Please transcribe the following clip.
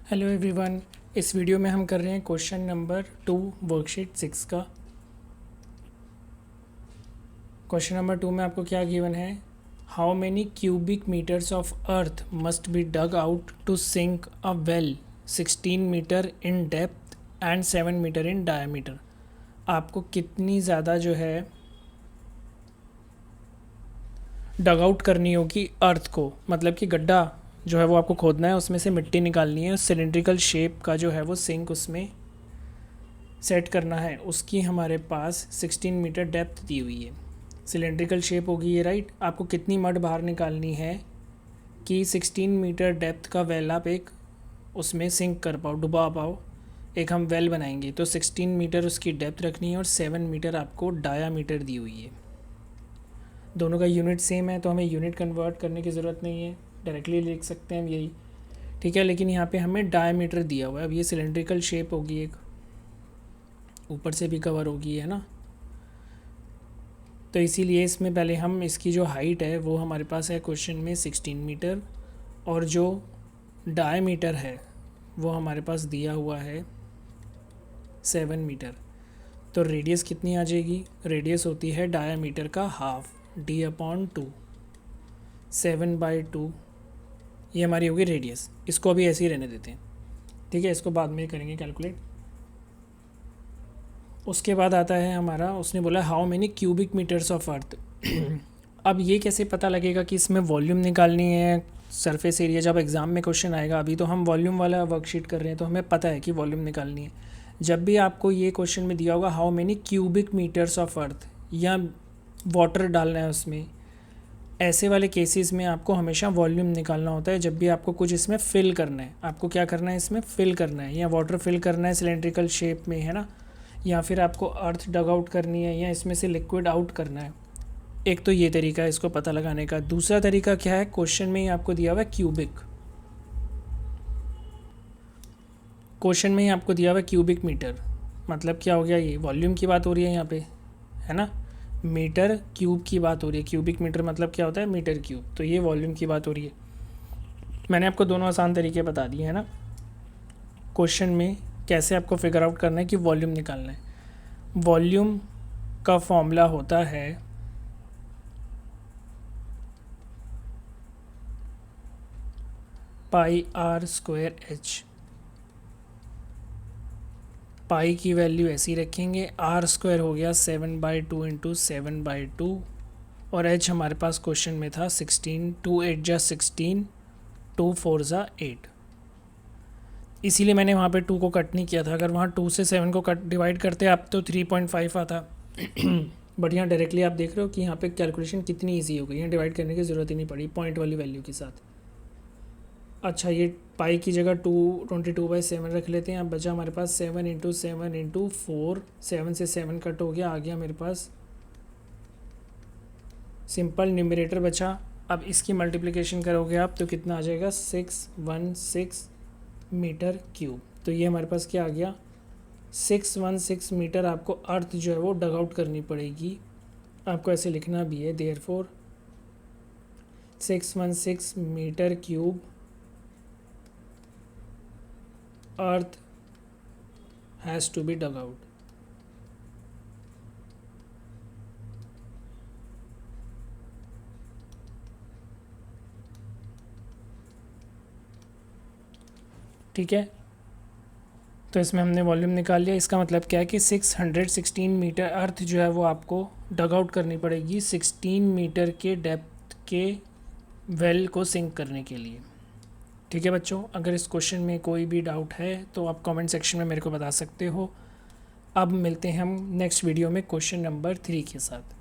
Hello everyone. इस video में हम कर रहे हैं क्वेश्चन नंबर 2 वर्कशीट 6 का। क्वेश्चन नंबर 2 में आपको क्या गिवन है? How many cubic metres of earth must be dug out to sink a well 16 metre in depth and 7 metre in diameter. आपको कितनी ज़्यादा जो है डग आउट करनी होगी अर्थ को, मतलब कि गड्ढा जो है वो आपको खोदना है, उसमें से मिट्टी निकालनी है, सिलेंड्रिकल शेप का जो है वो सिंक उसमें सेट करना है। उसकी हमारे पास 16 मीटर डेप्थ दी हुई है, सिलेंड्रिकल शेप होगी ये, राइट। आपको कितनी मड बाहर निकालनी है कि 16 मीटर डेप्थ का वेल आप एक उसमें सिंक कर पाओ, डुबा पाओ। एक हम वेल बनाएंगे तो 16 मीटर उसकी डेप्थ रखनी है और 7 मीटर आपको डायामीटर दी हुई है। दोनों का यूनिट सेम है तो हमें यूनिट कन्वर्ट करने की ज़रूरत नहीं है, डायरेक्टली लिख सकते हैं हम यही, ठीक है। लेकिन यहाँ पे हमें डायमीटर दिया हुआ है। अब ये सिलेंड्रिकल शेप होगी, एक ऊपर से भी कवर होगी, है ना। तो इसीलिए इसमें पहले हम इसकी जो हाइट है वो हमारे पास है क्वेश्चन में 16 मीटर, और जो डायमीटर है वो हमारे पास दिया हुआ है 7 मीटर। तो रेडियस कितनी आ जाएगी? रेडियस होती है डायमीटर का हाफ, d/2, 7/2, ये हमारी होगी रेडियस। इसको अभी ऐसे ही रहने देते हैं, ठीक है। इसको बाद में करेंगे कैलकुलेट। उसके बाद आता है हमारा, उसने बोला how many cubic metres of earth. अब ये कैसे पता लगेगा कि इसमें वॉल्यूम निकालनी है, सरफेस एरिया? जब एग्ज़ाम में क्वेश्चन आएगा, अभी तो हम वॉल्यूम वाला वर्कशीट कर रहे हैं तो हमें पता है कि वॉल्यूम निकालनी है। जब भी आपको ये क्वेश्चन में दिया होगा how many cubic metres of earth, या वाटर डालना है उसमें, ऐसे वाले केसेस में आपको हमेशा वॉल्यूम निकालना होता है। जब भी आपको कुछ इसमें फिल करना है, आपको क्या करना है, इसमें फिल करना है, या वाटर फिल करना है सिलेंड्रिकल शेप में, है ना, या फिर आपको अर्थ डग आउट करनी है, या इसमें से लिक्विड आउट करना है। एक तो ये तरीका है इसको पता लगाने का। दूसरा तरीका क्या है, क्वेश्चन में ही आपको दिया हुआ है क्यूबिक, क्वेश्चन में ही आपको दिया हुआ है क्यूबिक मीटर। मतलब क्या हो गया, ये वॉल्यूम की बात हो रही है यहाँ पे, है ना। मीटर क्यूब की बात हो रही है, क्यूबिक मीटर मतलब क्या होता है, मीटर क्यूब। तो ये वॉल्यूम की बात हो रही है। मैंने आपको दोनों आसान तरीके बता दिए, है ना, क्वेश्चन में कैसे आपको फिगर आउट करना है कि वॉल्यूम निकालना है। वॉल्यूम का फॉर्मूला होता है πr²h। पाई की वैल्यू ऐसी रखेंगे, r² हो गया 7/2 इंटू 7/2, और h हमारे पास क्वेश्चन में था 16, 2 8 जा 16, 2 4 जा 8। इसीलिए मैंने वहाँ पे 2 को कट नहीं किया था। अगर वहाँ 2 से 7 को कट डिवाइड करते आप तो 3.5 आता। बट यहाँ डायरेक्टली आप देख रहे हो कि यहाँ पे कैलकुलेशन कितनी इजी हो गई, यहाँ डिवाइड करने की ज़रूरत ही नहीं पड़ी पॉइंट वाली वैल्यू के साथ। अच्छा, ये पाई की जगह 22/7 रख लेते हैं। अब बचा हमारे पास 7 इंटू 7 इंटू 4, 7 से 7 कट हो गया, आ गया मेरे पास सिंपल न्यूमरेटर बचा। अब इसकी मल्टीप्लिकेशन करोगे आप तो कितना आ जाएगा, 616 मीटर क्यूब। तो ये हमारे पास क्या आ गया, 616 मीटर आपको अर्थ जो है वो डग आउट करनी पड़ेगी। आपको ऐसे लिखना भी है, therefore 616 metre cube earth has to be dug out. ठीक है, तो इसमें हमने वॉल्यूम निकाल लिया। इसका मतलब क्या है कि 616 मीटर अर्थ जो है वो आपको डग आउट करनी पड़ेगी 16 मीटर के डेप्थ के वेल को सिंक करने के लिए। ठीक है बच्चों, अगर इस क्वेश्चन में कोई भी डाउट है तो आप कमेंट सेक्शन में मेरे को बता सकते हो। अब मिलते हैं हम नेक्स्ट वीडियो में क्वेश्चन नंबर 3 के साथ।